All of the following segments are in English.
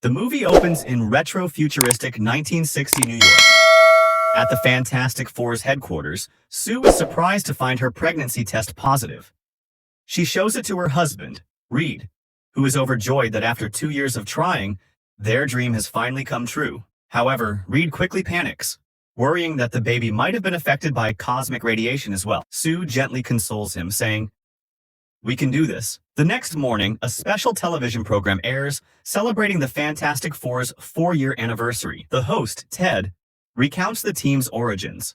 The movie opens in retro-futuristic 1960 New York. At the Fantastic Four's headquarters, Sue is surprised to find her pregnancy test positive. She shows it to her husband, Reed, who is overjoyed that after 2 years of trying, their dream has finally come true. However, Reed quickly panics, worrying that the baby might have been affected by cosmic radiation as well. Sue gently consoles him, saying, "We can do this." The next morning, a special television program airs celebrating the Fantastic Four's 4-year anniversary. The host, Ted, recounts the team's origins,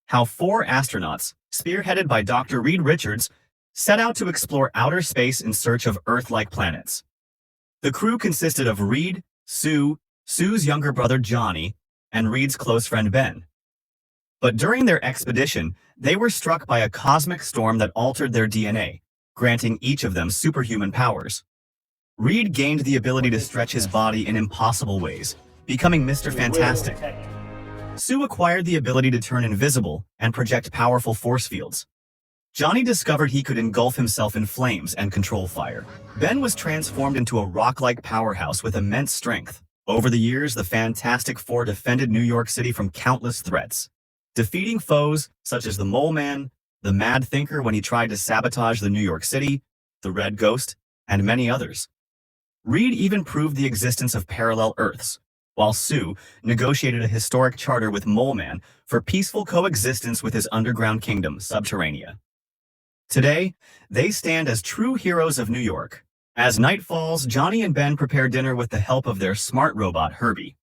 how 4 astronauts, spearheaded by Dr. Reed Richards, set out to explore outer space in search of Earth-like planets. The crew consisted of Reed, Sue, Sue's younger brother Johnny, and Reed's close friend Ben. But during their expedition, they were struck by a cosmic storm that altered their DNA, granting each of them superhuman powers. Reed gained the ability to stretch his body in impossible ways, becoming Mr. Fantastic. Sue acquired the ability to turn invisible and project powerful force fields. Johnny discovered he could engulf himself in flames and control fire. Ben was transformed into a rock-like powerhouse with immense strength. Over the years, the Fantastic Four defended New York City from countless threats, defeating foes such as the Mole Man, the Mad Thinker when he tried to sabotage the New York City, the Red Ghost, and many others. Reed even proved the existence of parallel Earths, while Sue negotiated a historic charter with Mole Man for peaceful coexistence with his underground kingdom, Subterranea. Today, they stand as true heroes of New York. As night falls, Johnny and Ben prepare dinner with the help of their smart robot, Herbie.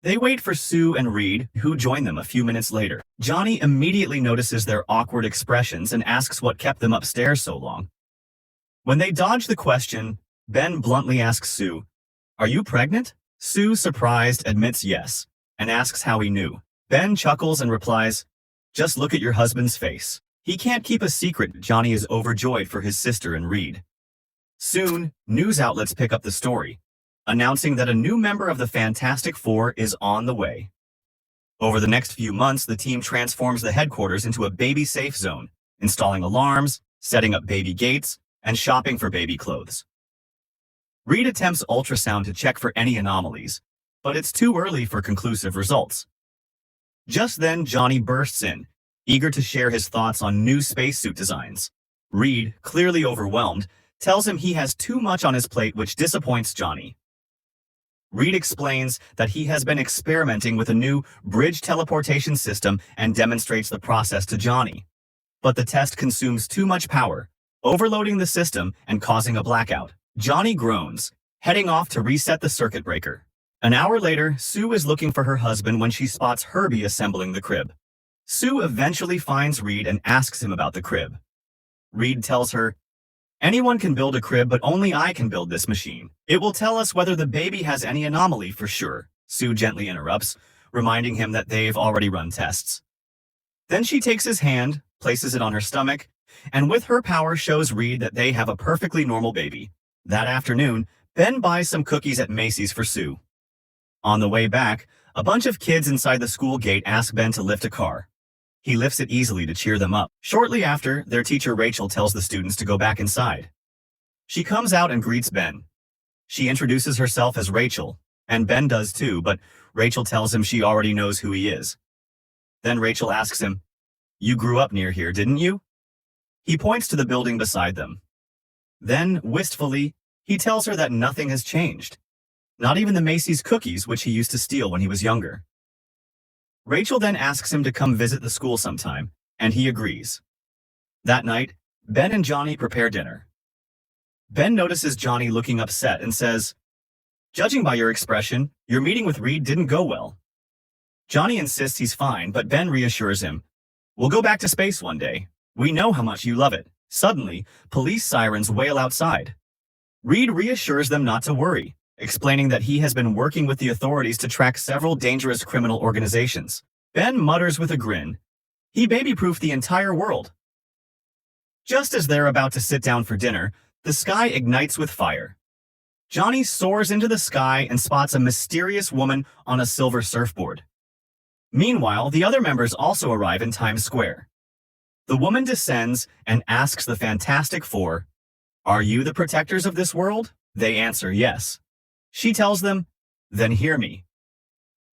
They wait for Sue and Reed, who join them a few minutes later. Johnny immediately notices their awkward expressions and asks what kept them upstairs so long. When they dodge the question, Ben bluntly asks Sue, "Are you pregnant?" Sue, surprised, admits yes, and asks how he knew. Ben chuckles and replies, "Just look at your husband's face. He can't keep a secret." Johnny is overjoyed for his sister and Reed. Soon, news outlets pick up the story, announcing that a new member of the Fantastic Four is on the way. Over the next few months, the team transforms the headquarters into a baby-safe zone, installing alarms, setting up baby gates, and shopping for baby clothes. Reed attempts ultrasound to check for any anomalies, but it's too early for conclusive results. Just then, Johnny bursts in, eager to share his thoughts on new spacesuit designs. Reed, clearly overwhelmed, tells him he has too much on his plate, which disappoints Johnny. Reed explains that he has been experimenting with a new bridge teleportation system and demonstrates the process to Johnny. But the test consumes too much power, overloading the system and causing a blackout. Johnny groans, heading off to reset the circuit breaker. An hour later, Sue is looking for her husband when she spots Herbie assembling the crib. Sue eventually finds Reed and asks him about the crib. Reed tells her, "Anyone can build a crib, but only I can build this machine. It will tell us whether the baby has any anomaly for sure." Sue gently interrupts, reminding him that they've already run tests. Then she takes his hand, places it on her stomach, and with her power shows Reed that they have a perfectly normal baby. That afternoon, Ben buys some cookies at Macy's for Sue. On the way back, a bunch of kids inside the school gate ask Ben to lift a car. He lifts it easily to cheer them up. Shortly after, their teacher Rachel tells the students to go back inside. She comes out and greets Ben. She introduces herself as Rachel, and Ben does too, but Rachel tells him she already knows who he is. Then Rachel asks him, "You grew up near here, didn't you?" He points to the building beside them. Then, wistfully, he tells her that nothing has changed. Not even the Macy's cookies, which he used to steal when he was younger. Rachel then asks him to come visit the school sometime, and he agrees. That night, Ben and Johnny prepare dinner. Ben notices Johnny looking upset and says, "Judging by your expression, your meeting with Reed didn't go well." Johnny insists he's fine, but Ben reassures him, "We'll go back to space one day. We know how much you love it." Suddenly, police sirens wail outside. Reed reassures them not to worry, explaining that he has been working with the authorities to track several dangerous criminal organizations. Ben mutters with a grin, "He baby-proofed the entire world." Just as they're about to sit down for dinner, the sky ignites with fire. Johnny soars into the sky and spots a mysterious woman on a silver surfboard. Meanwhile, the other members also arrive in Times Square. The woman descends and asks the Fantastic Four, "Are you the protectors of this world?" They answer yes. She tells them, "Then hear me.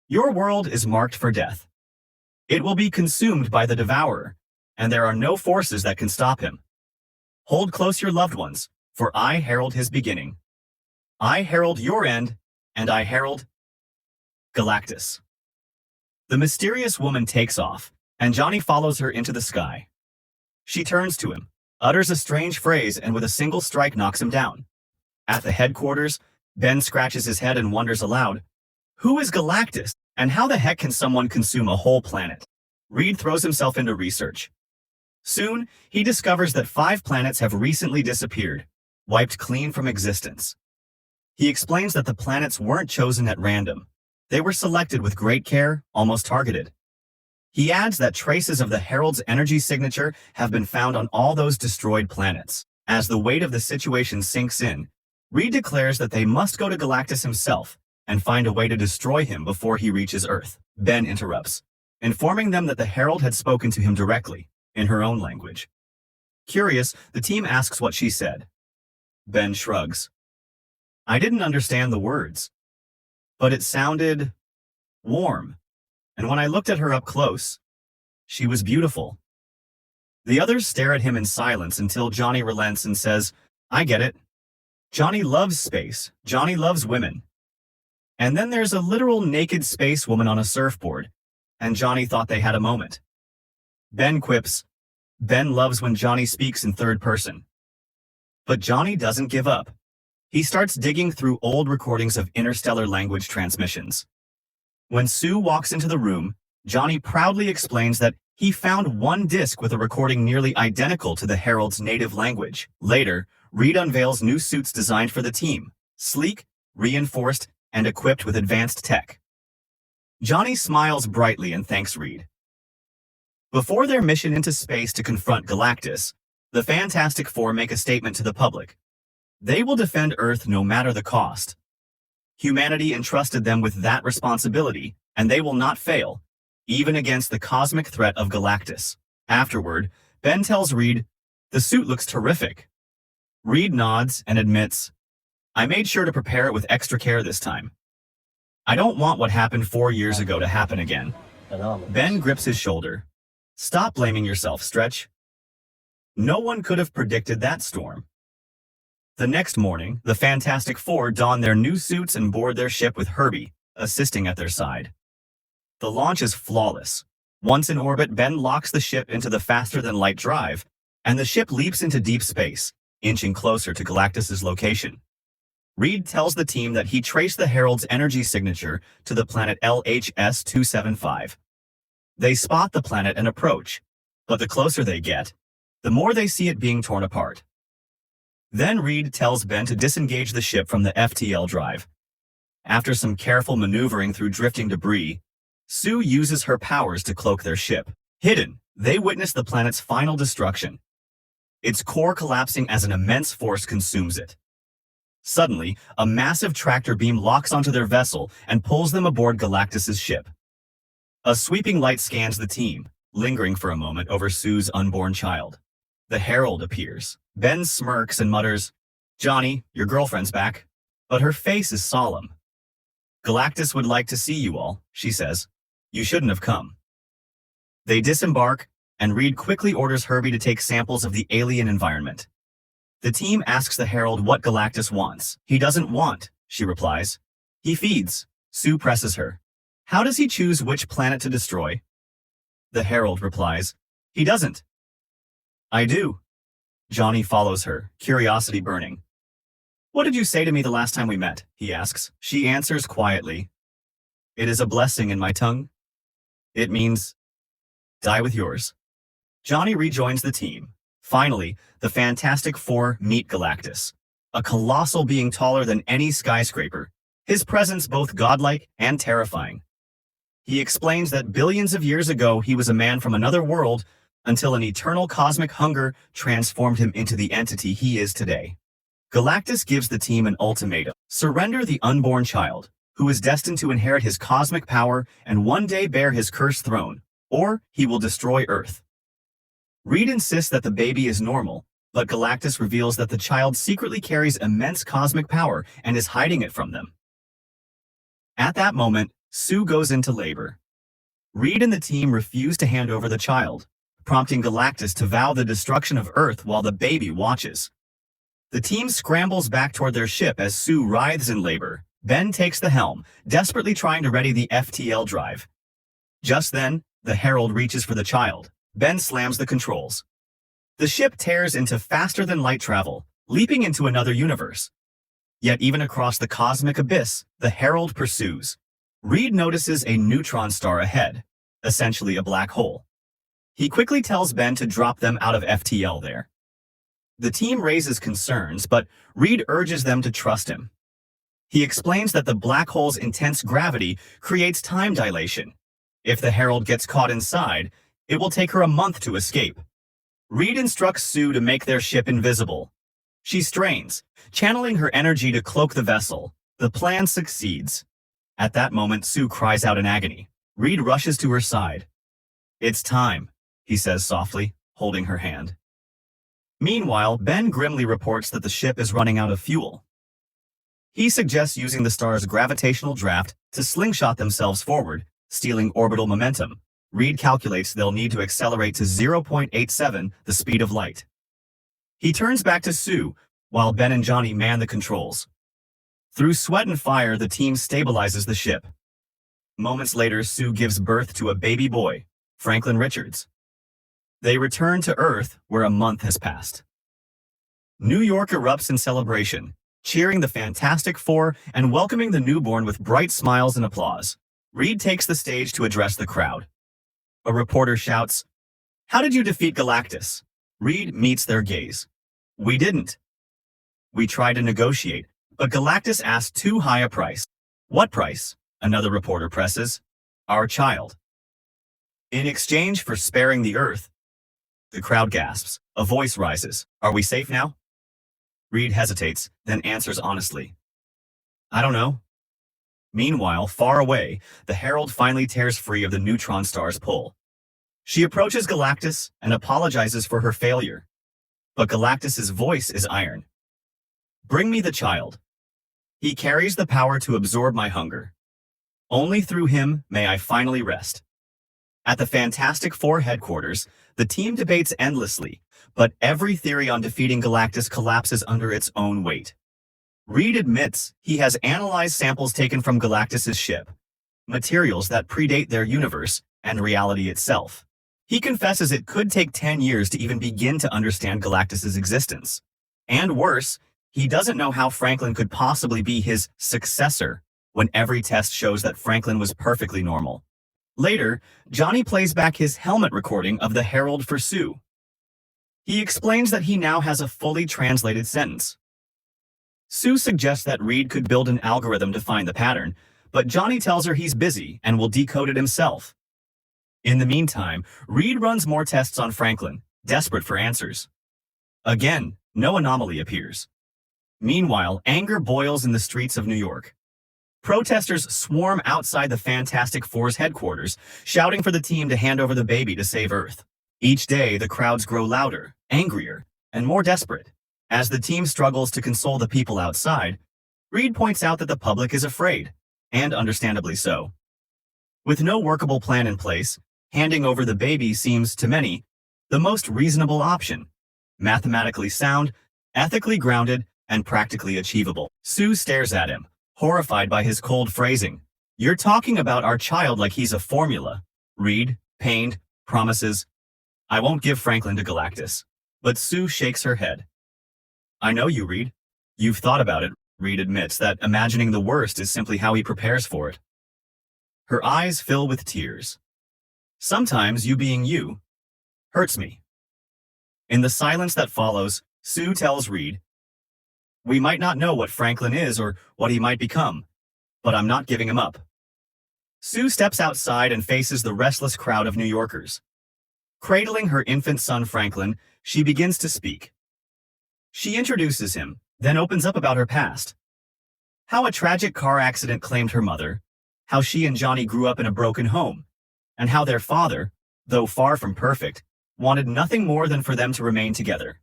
Your world is marked for death. It will be consumed by the devourer, and there are no forces that can stop him. Hold close your loved ones, for I herald his beginning. I herald your end, and I herald Galactus." The mysterious woman takes off, and Johnny follows her into the sky. She turns to him, utters a strange phrase, and with a single strike knocks him down. At the headquarters, Ben scratches his head and wonders aloud, who is Galactus, and how the heck can someone consume a whole planet? Reed throws himself into research. Soon, he discovers that 5 planets have recently disappeared, wiped clean from existence. He explains that the planets weren't chosen at random. They were selected with great care, almost targeted. He adds that traces of the Herald's energy signature have been found on all those destroyed planets. As the weight of the situation sinks in, Reed declares that they must go to Galactus himself and find a way to destroy him before he reaches Earth. Ben interrupts, informing them that the Herald had spoken to him directly, in her own language. Curious, the team asks what she said. Ben shrugs. I didn't understand the words, but it sounded warm, and when I looked at her up close, she was beautiful. The others stare at him in silence until Johnny relents and says, I get it. Johnny loves space. Johnny loves women. And then there's a literal naked space woman on a surfboard, and Johnny thought they had a moment. Ben quips, Ben loves when Johnny speaks in third person. But Johnny doesn't give up. He starts digging through old recordings of interstellar language transmissions. When Sue walks into the room, Johnny proudly explains that he found one disc with a recording nearly identical to the Herald's native language. Later, Reed unveils new suits designed for the team, sleek, reinforced, and equipped with advanced tech. Johnny smiles brightly and thanks Reed. Before their mission into space to confront Galactus, the Fantastic Four make a statement to the public. They will defend Earth no matter the cost. Humanity entrusted them with that responsibility, and they will not fail, even against the cosmic threat of Galactus. Afterward, Ben tells Reed, the suit looks terrific. Reed nods and admits, I made sure to prepare it with extra care this time. I don't want what happened 4 years ago to happen again. Ben grips his shoulder. Stop blaming yourself, Stretch. No one could have predicted that storm. The next morning, the Fantastic Four don their new suits and board their ship with Herbie, assisting at their side. The launch is flawless. Once in orbit, Ben locks the ship into the faster-than-light drive, and the ship leaps into deep space, inching closer to Galactus's location. Reed tells the team that he traced the Herald's energy signature to the planet LHS-275. They spot the planet and approach, but the closer they get, the more they see it being torn apart. Then Reed tells Ben to disengage the ship from the FTL drive. After some careful maneuvering through drifting debris, Sue uses her powers to cloak their ship. Hidden, they witness the planet's final destruction, its core collapsing as an immense force consumes it. Suddenly, a massive tractor beam locks onto their vessel and pulls them aboard Galactus's ship. A sweeping light scans the team, lingering for a moment over Sue's unborn child. The Herald appears. Ben smirks and mutters, Johnny, your girlfriend's back. But her face is solemn. Galactus would like to see you all, she says. You shouldn't have come. They disembark, and Reed quickly orders Herbie to take samples of the alien environment. The team asks the Herald what Galactus wants. He doesn't want, she replies. He feeds. Sue presses her. How does he choose which planet to destroy? The Herald replies, he doesn't. I do. Johnny follows her, curiosity burning. What did you say to me the last time we met? He asks. She answers quietly. It is a blessing in my tongue. It means, die with yours. Johnny rejoins the team. Finally, the Fantastic Four meet Galactus, a colossal being taller than any skyscraper, his presence both godlike and terrifying. He explains that billions of years ago he was a man from another world until an eternal cosmic hunger transformed him into the entity he is today. Galactus gives the team an ultimatum. Surrender the unborn child, who is destined to inherit his cosmic power and one day bear his cursed throne, or he will destroy Earth. Reed insists that the baby is normal, but Galactus reveals that the child secretly carries immense cosmic power and is hiding it from them. At that moment, Sue goes into labor. Reed and the team refuse to hand over the child, prompting Galactus to vow the destruction of Earth while the baby watches. The team scrambles back toward their ship as Sue writhes in labor. Ben takes the helm, desperately trying to ready the FTL drive. Just then, the Herald reaches for the child. Ben slams the controls. The ship tears into faster-than-light travel, leaping into another universe. Yet even across the cosmic abyss, the Herald pursues. Reed notices a neutron star ahead, essentially a black hole. He quickly tells Ben to drop them out of FTL there. The team raises concerns, but Reed urges them to trust him. He explains that the black hole's intense gravity creates time dilation. If the Herald gets caught inside, it will take her a month to escape. Reed instructs Sue to make their ship invisible. She strains, channeling her energy to cloak the vessel. The plan succeeds. At that moment, Sue cries out in agony. Reed rushes to her side. "It's time," he says softly, holding her hand. Meanwhile, Ben grimly reports that the ship is running out of fuel. He suggests using the star's gravitational draft to slingshot themselves forward, stealing orbital momentum. Reed calculates they'll need to accelerate to 0.87, the speed of light. He turns back to Sue, while Ben and Johnny man the controls. Through sweat and fire, the team stabilizes the ship. Moments later, Sue gives birth to a baby boy, Franklin Richards. They return to Earth, where a month has passed. New York erupts in celebration, cheering the Fantastic Four and welcoming the newborn with bright smiles and applause. Reed takes the stage to address the crowd. A reporter shouts, "How did you defeat Galactus?" Reed meets their gaze. "We didn't. We tried to negotiate, but Galactus asked too high a price." "What price?" another reporter presses. "Our child. In exchange for sparing the Earth." The crowd gasps. A voice rises. "Are we safe now?" Reed hesitates, then answers honestly, "I don't know." Meanwhile, far away, the Herald finally tears free of the neutron star's pull. She approaches Galactus and apologizes for her failure. But Galactus's voice is iron. "Bring me the child. He carries the power to absorb my hunger. Only through him may I finally rest." At the Fantastic Four headquarters, the team debates endlessly, but every theory on defeating Galactus collapses under its own weight. Reed admits he has analyzed samples taken from Galactus's ship, materials that predate their universe and reality itself. He confesses it could take 10 years to even begin to understand Galactus's existence. And worse, he doesn't know how Franklin could possibly be his successor when every test shows that Franklin was perfectly normal. Later, Johnny plays back his helmet recording of the Herald for Sue. He explains that he now has a fully translated sentence. Sue suggests that Reed could build an algorithm to find the pattern, but Johnny tells her he's busy and will decode it himself. In the meantime, Reed runs more tests on Franklin, desperate for answers. Again, no anomaly appears. Meanwhile, anger boils in the streets of New York. Protesters swarm outside the Fantastic Four's headquarters, shouting for the team to hand over the baby to save Earth. Each day, the crowds grow louder, angrier, and more desperate. As the team struggles to console the people outside, Reed points out that the public is afraid, and understandably so. With no workable plan in place, handing over the baby seems, to many, the most reasonable option. Mathematically sound, ethically grounded, and practically achievable. Sue stares at him, horrified by his cold phrasing. "You're talking about our child like he's a formula." Reed, pained, promises, "I won't give Franklin to Galactus." But Sue shakes her head. "I know you, Reed. You've thought about it." Reed admits that imagining the worst is simply how he prepares for it. Her eyes fill with tears. "Sometimes you being you hurts me." In the silence that follows, Sue tells Reed, "We might not know what Franklin is or what he might become, but I'm not giving him up." Sue steps outside and faces the restless crowd of New Yorkers. Cradling her infant son Franklin, she begins to speak. She introduces him, then opens up about her past. How a tragic car accident claimed her mother, how she and Johnny grew up in a broken home, and how their father, though far from perfect, wanted nothing more than for them to remain together.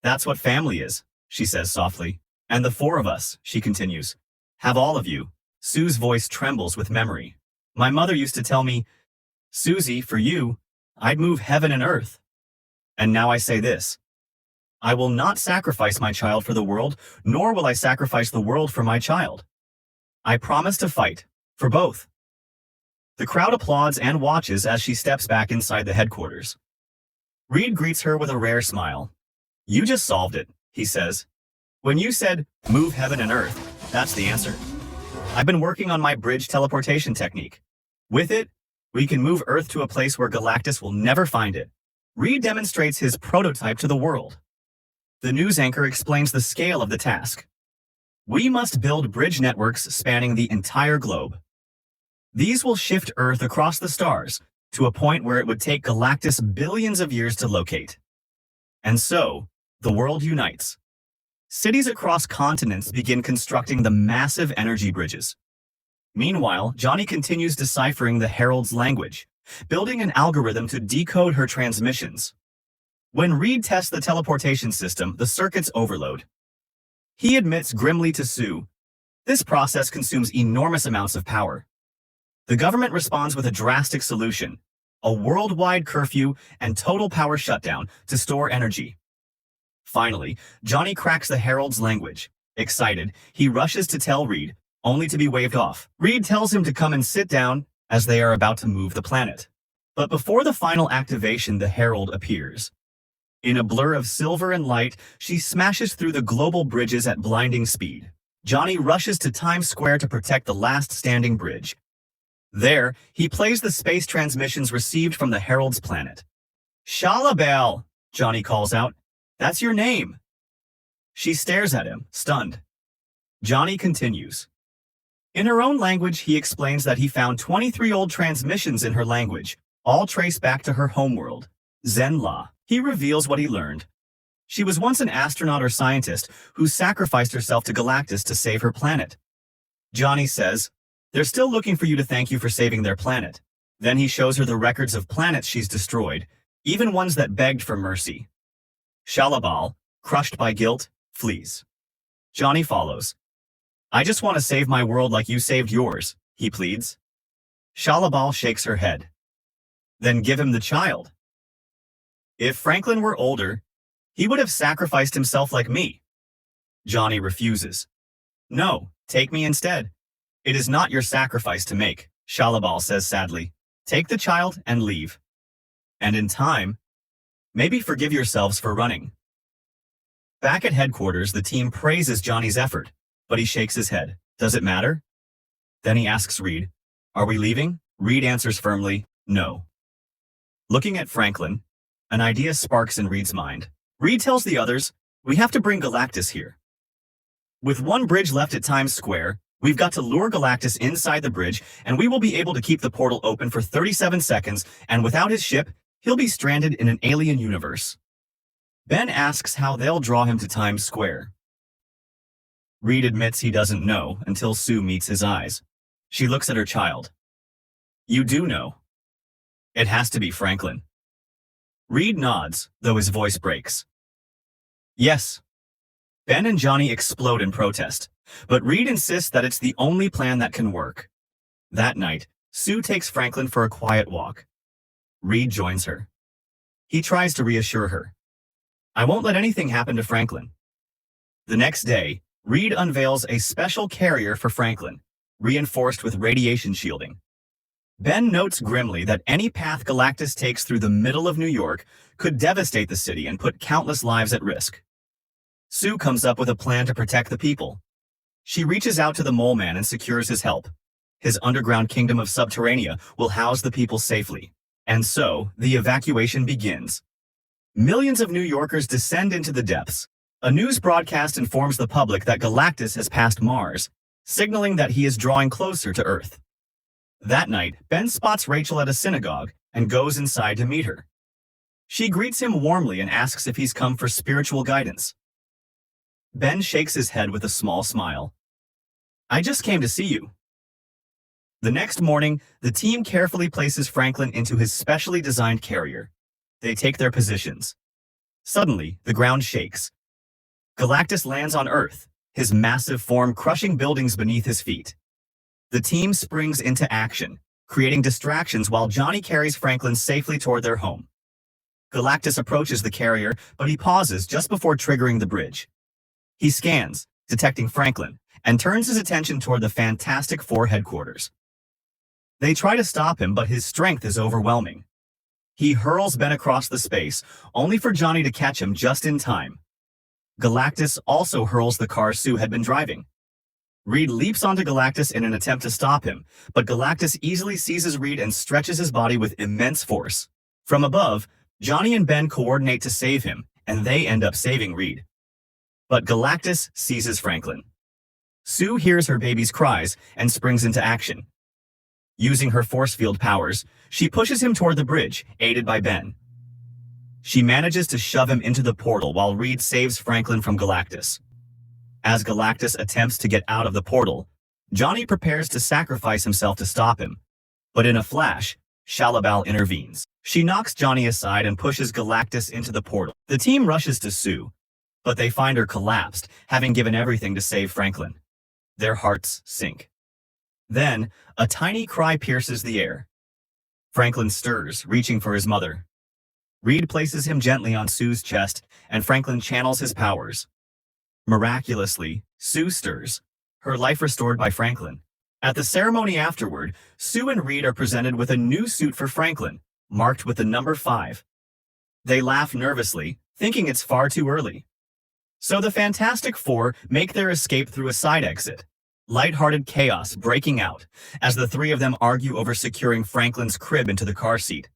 "That's what family is," she says softly. "And the four of us," she continues, "have all of you, Sue's voice trembles with memory. My mother used to tell me, Susie, for you, I'd move heaven and earth. And now I say this. I will not sacrifice my child for the world, nor will I sacrifice the world for my child. I promise to fight, for both. The crowd applauds and watches as she steps back inside the headquarters. Reed greets her with a rare smile. You just solved it, he says. When you said, move heaven and earth, that's the answer. I've been working on my bridge teleportation technique. With it, we can move Earth to a place where Galactus will never find it. Reed demonstrates his prototype to the world. The news anchor explains the scale of the task. We must build bridge networks spanning the entire globe. These will shift Earth across the stars to a point where it would take Galactus billions of years to locate. And so, the world unites. Cities across continents begin constructing the massive energy bridges. Meanwhile, Johnny continues deciphering the Herald's language, building an algorithm to decode her transmissions. When Reed tests the teleportation system, the circuits overload. He admits grimly to Sue, this process consumes enormous amounts of power. The government responds with a drastic solution, a worldwide curfew and total power shutdown to store energy. Finally, Johnny cracks the Herald's language. Excited, he rushes to tell Reed, only to be waved off. Reed tells him to come and sit down as they are about to move the planet. But before the final activation, the Herald appears. In a blur of silver and light, she smashes through the global bridges at blinding speed. Johnny rushes to Times Square to protect the last standing bridge. There, he plays the space transmissions received from the Herald's planet. Shalabel, Johnny calls out. That's your name. She stares at him, stunned. Johnny continues. In her own language, he explains that he found 23 old transmissions in her language, all traced back to her homeworld, Zenla. He reveals what he learned. She was once an astronaut or scientist who sacrificed herself to Galactus to save her planet. Johnny says, they're still looking for you to thank you for saving their planet. Then he shows her the records of planets she's destroyed, even ones that begged for mercy. Shalabal, crushed by guilt, flees. Johnny follows. I just want to save my world like you saved yours, he pleads. Shalabal shakes her head. Then give him the child. If Franklin were older, he would have sacrificed himself like me. Johnny refuses. No, take me instead. It is not your sacrifice to make, Shalabal says sadly. Take the child and leave. And in time, maybe forgive yourselves for running. Back at headquarters, the team praises Johnny's effort, but he shakes his head. Does it matter? Then he asks Reed, are we leaving? Reed answers firmly, no. Looking at Franklin, an idea sparks in Reed's mind. Reed tells the others, we have to bring Galactus here. With one bridge left at Times Square, we've got to lure Galactus inside the bridge, and we will be able to keep the portal open for 37 seconds, and without his ship, he'll be stranded in an alien universe. Ben asks how they'll draw him to Times Square. Reed admits he doesn't know until Sue meets his eyes. She looks at her child. You do know. It has to be Franklin. Reed nods, though his voice breaks. Yes. Ben and Johnny explode in protest, but Reed insists that it's the only plan that can work. That night, Sue takes Franklin for a quiet walk. Reed joins her. He tries to reassure her. I won't let anything happen to Franklin. The next day, Reed unveils a special carrier for Franklin, reinforced with radiation shielding. Ben notes grimly that any path Galactus takes through the middle of New York could devastate the city and put countless lives at risk. Sue comes up with a plan to protect the people. She reaches out to the Mole Man and secures his help. His underground kingdom of Subterranea will house the people safely. And so, the evacuation begins. Millions of New Yorkers descend into the depths. A news broadcast informs the public that Galactus has passed Mars, signaling that he is drawing closer to Earth. That night, Ben spots Rachel at a synagogue and goes inside to meet her. She greets him warmly and asks if he's come for spiritual guidance. Ben shakes his head with a small smile. I just came to see you. The next morning, the team carefully places Franklin into his specially designed carrier. They take their positions. Suddenly, the ground shakes. Galactus lands on Earth, his massive form crushing buildings beneath his feet. The team springs into action, creating distractions while Johnny carries Franklin safely toward their home. Galactus approaches the carrier, but he pauses just before triggering the bridge. He scans, detecting Franklin, and turns his attention toward the Fantastic Four headquarters. They try to stop him, but his strength is overwhelming. He hurls Ben across the space, only for Johnny to catch him just in time. Galactus also hurls the car Sue had been driving. Reed leaps onto Galactus in an attempt to stop him, but Galactus easily seizes Reed and stretches his body with immense force. From above, Johnny and Ben coordinate to save him, and they end up saving Reed. But Galactus seizes Franklin. Sue hears her baby's cries and springs into action. Using her force field powers, she pushes him toward the bridge, aided by Ben. She manages to shove him into the portal while Reed saves Franklin from Galactus. As Galactus attempts to get out of the portal, Johnny prepares to sacrifice himself to stop him. But in a flash, Shalla-Bal intervenes. She knocks Johnny aside and pushes Galactus into the portal. The team rushes to Sue, but they find her collapsed, having given everything to save Franklin. Their hearts sink. Then, a tiny cry pierces the air. Franklin stirs, reaching for his mother. Reed places him gently on Sue's chest, and Franklin channels his powers. Miraculously, Sue stirs, her life restored by Franklin. At the ceremony afterward, Sue and Reed are presented with a new suit for Franklin, marked with the number 5. They laugh nervously, thinking it's far too early. So the Fantastic Four make their escape through a side exit. Light-hearted chaos breaking out as the three of them argue over securing Franklin's crib into the car seat.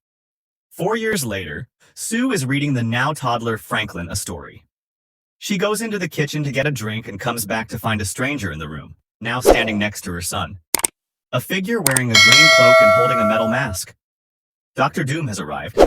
4 years later, Sue is reading the now-toddler Franklin a story. She goes into the kitchen to get a drink and comes back to find a stranger in the room, now standing next to her son. A figure wearing a green cloak and holding a metal mask. Dr. Doom has arrived,